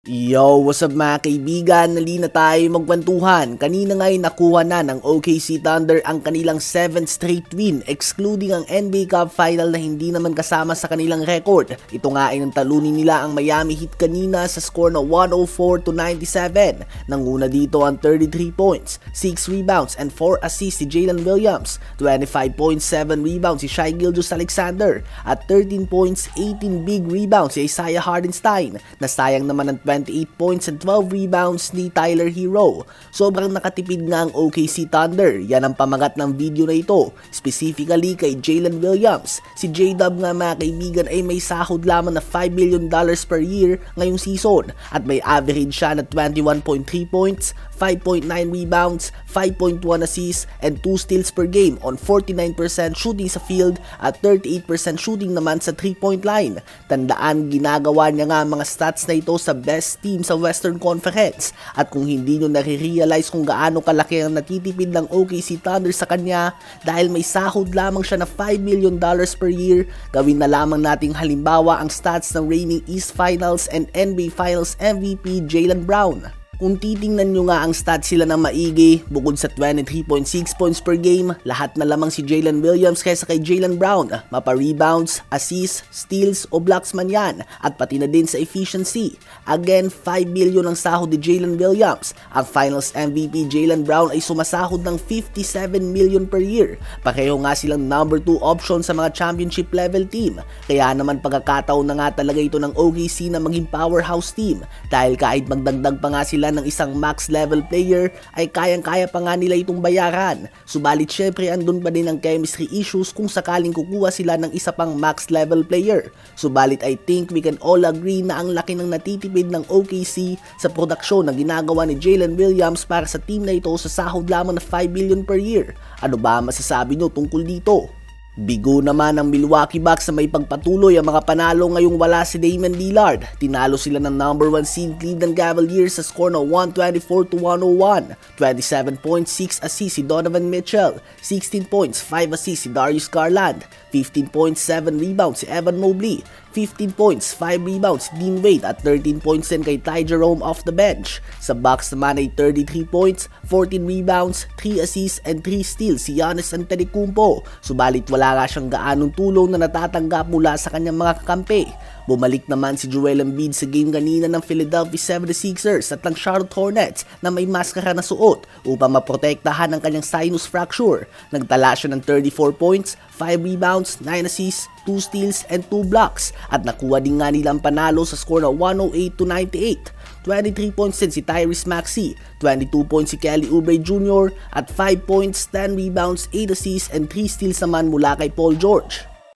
Yo, what's up mga kaibigan? Nali na tayo magkwentuhan. Kanina nga'y nakuha na ng OKC Thunder ang kanilang 7th straight win, excluding ang NBA Cup Final na hindi naman kasama sa kanilang record. Ito nga ay nang talunin nila ang Miami Heat kanina sa score na 104-97. Nanguna dito ang 33 points, 6 rebounds, and 4 assists si Jalen Williams, 25.7 rebounds si Shai Gilgeous-Alexander, at 13 points, 18 big rebounds si Isaiah Hartenstein. Nasayang naman ang 28 points and 12 rebounds ni Tyler Hero. Sobrang nakatipid nga ang OKC Thunder. Yan ang pamagat ng video na ito, specifically kay Jalen Williams. Si J-Dub nga mga kaibigan ay may sahod lamang na $5 million per year ngayong season at may average siya na 21.3 points, 5.9 rebounds, 5.1 assists, and 2 steals per game on 49% shooting sa field at 38% shooting naman sa 3-point line. Tandaan, ginagawa niya nga mga stats na ito sa best team sa Western Conference. At kung hindi nyo nare-realize kung gaano kalaki ang natitipid ng OKC Thunder sa kanya dahil may sahod lamang siya na $5 million per year, gawin na lamang nating halimbawa ang stats ng reigning East Finals and NBA Finals MVP Jaylen Brown. Kung titingnan nyo nga ang stats sila ng maigi, bukod sa 23.6 points per game, lahat na lamang si Jalen Williams kaysa kay Jaylen Brown. Mapa-rebounds, assists, steals o blocks man yan, at pati na din sa efficiency. Again, $5 million ang sahod ni Jalen Williams. Ang Finals MVP Jaylen Brown ay sumasahod ng $57 million per year. Pareho nga silang number 2 option sa mga championship level team. Kaya naman pagkakataon na nga talaga ito ng OKC na maging powerhouse team, dahil kahit magdagdag pa nga sila ng isang max level player ay kayang-kaya pa nga nila itong bayaran. Subalit syempre andun pa din ang chemistry issues kung sakaling kukuha sila ng isa pang max level player. Subalit I think we can all agree na ang laki ng natitipid ng OKC sa produksyon na ginagawa ni Jalen Williams para sa team na ito sa sahod lamang na $5 million per year. Ano ba masasabi nyo tungkol dito? Bigo naman ang Milwaukee Bucks na may pagpatuloy ang mga panalo ngayong wala si Damian Lillard. Tinalo sila ng number 1 seed Cleveland Cavaliers sa score na 124-101. 27 points, 6 assists si Donovan Mitchell, 16 points, 5 assists si Darius Garland, 15 points, 7 rebounds si Evan Mobley, 15 points, 5 rebounds si Dean Wade at 13 points din kay Ty Jerome off the bench. Sa Bucks naman ay 33 points, 14 rebounds, 3 assists and 3 steals si Giannis Antetokounmpo. Subalit wala nga siyang gaanong tulong na natatanggap mula sa kanyang mga kakampi. Bumalik naman si Joel Embiid sa game kanina ng Philadelphia 76ers at ng Charlotte Hornets na may maskara na suot upang maprotektahan ang kanyang sinus fracture. Nagtala siya ng 34 points, 5 rebounds, 9 assists, 2 steals and 2 blocks at nakuha din nga nilang panalo sa score na 108-98. 23 points din si Tyrese Maxey, 22 points si Kelly Oubre Jr. at 5 points, 10 rebounds, 8 assists and 3 steals naman mula kay Paul George.